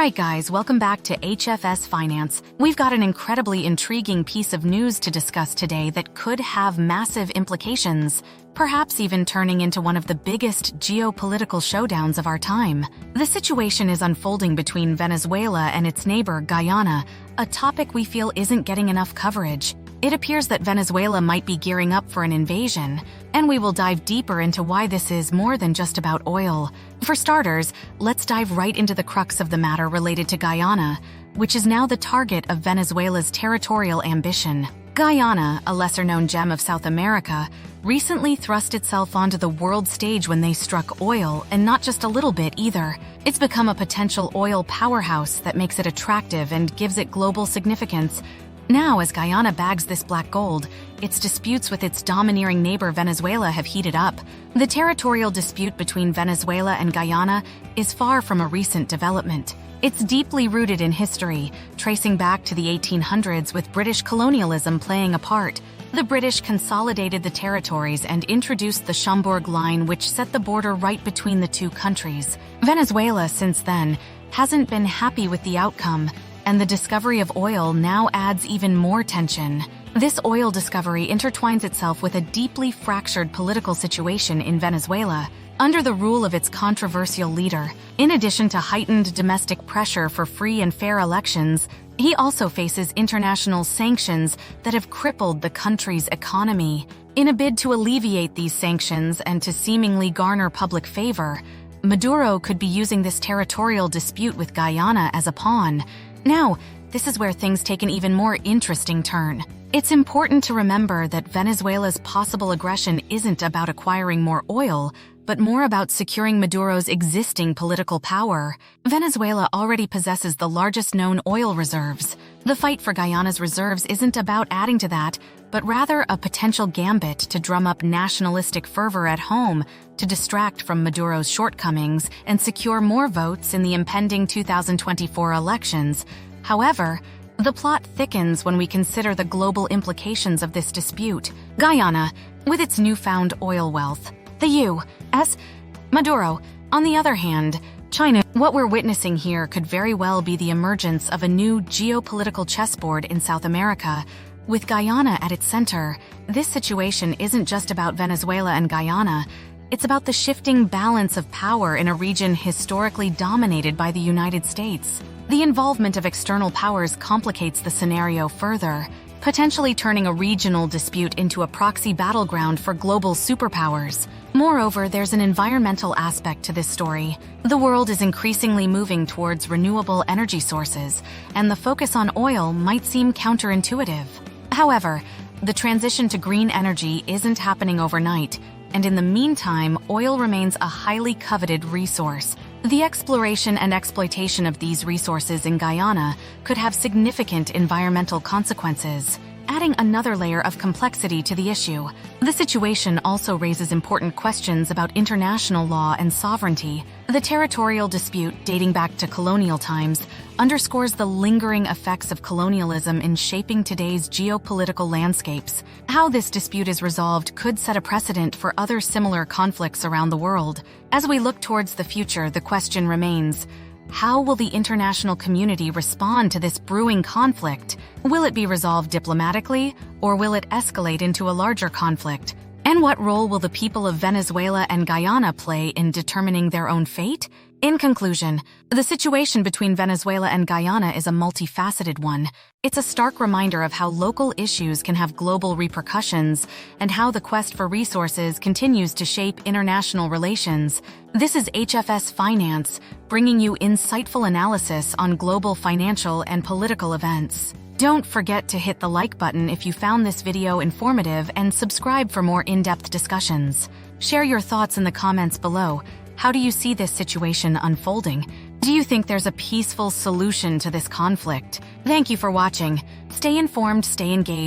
Alright guys, welcome back to HFS Finance. We've got an incredibly intriguing piece of news to discuss today that could have massive implications, perhaps even turning into one of the biggest geopolitical showdowns of our time. The situation is unfolding between Venezuela and its neighbor Guyana, a topic we feel isn't getting enough coverage. It appears that Venezuela might be gearing up for an invasion, and we will dive deeper into why this is more than just about oil. For starters, let's dive right into the crux of the matter related to Guyana, which is now the target of Venezuela's territorial ambition. Guyana, a lesser-known gem of South America, recently thrust itself onto the world stage when they struck oil, and not just a little bit either. It's become a potential oil powerhouse that makes it attractive and gives it global significance. Now, as Guyana bags this black gold, its disputes with its domineering neighbor Venezuela have heated up. The territorial dispute between Venezuela and Guyana is far from a recent development. It's deeply rooted in history, tracing back to the 1800s with British colonialism playing a part. The British consolidated the territories and introduced the Schomburg Line, which set the border right between the two countries. Venezuela, since then, hasn't been happy with the outcome, and the discovery of oil now adds even more tension. This oil discovery intertwines itself with a deeply fractured political situation in Venezuela, under the rule of its controversial leader. In addition to heightened domestic pressure for free and fair elections, he also faces international sanctions that have crippled the country's economy. In a bid to alleviate these sanctions and to seemingly garner public favor, Maduro could be using this territorial dispute with Guyana as a pawn. Now, this is where things take an even more interesting turn. It's important to remember that Venezuela's possible aggression isn't about acquiring more oil, but more about securing Maduro's existing political power. Venezuela already possesses the largest known oil reserves. The fight for Guyana's reserves isn't about adding to that, but rather a potential gambit to drum up nationalistic fervor at home, to distract from Maduro's shortcomings and secure more votes in the impending 2024 elections. However, the plot thickens when we consider the global implications of this dispute. Guyana, with its newfound oil wealth, the U.S., Maduro, on the other hand, China. What we're witnessing here could very well be the emergence of a new geopolitical chessboard in South America. With Guyana at its center, this situation isn't just about Venezuela and Guyana. It's about the shifting balance of power in a region historically dominated by the United States. The involvement of external powers complicates the scenario further, potentially turning a regional dispute into a proxy battleground for global superpowers. Moreover, there's an environmental aspect to this story. The world is increasingly moving towards renewable energy sources, and the focus on oil might seem counterintuitive. However, the transition to green energy isn't happening overnight, and in the meantime, oil remains a highly coveted resource. The exploration and exploitation of these resources in Guyana could have significant environmental consequences, adding another layer of complexity to the issue. The situation also raises important questions about international law and sovereignty. The territorial dispute, dating back to colonial times, underscores the lingering effects of colonialism in shaping today's geopolitical landscapes. How this dispute is resolved could set a precedent for other similar conflicts around the world. As we look towards the future, the question remains: how will the international community respond to this brewing conflict? Will it be resolved diplomatically, or will it escalate into a larger conflict? And what role will the people of Venezuela and Guyana play in determining their own fate? In conclusion, the situation between Venezuela and Guyana is a multifaceted one. It's a stark reminder of how local issues can have global repercussions and how the quest for resources continues to shape international relations. This is HFS Finance, bringing you insightful analysis on global financial and political events. Don't forget to hit the like button if you found this video informative and subscribe for more in-depth discussions. Share your thoughts in the comments below. How do you see this situation unfolding? Do you think there's a peaceful solution to this conflict? Thank you for watching. Stay informed, stay engaged.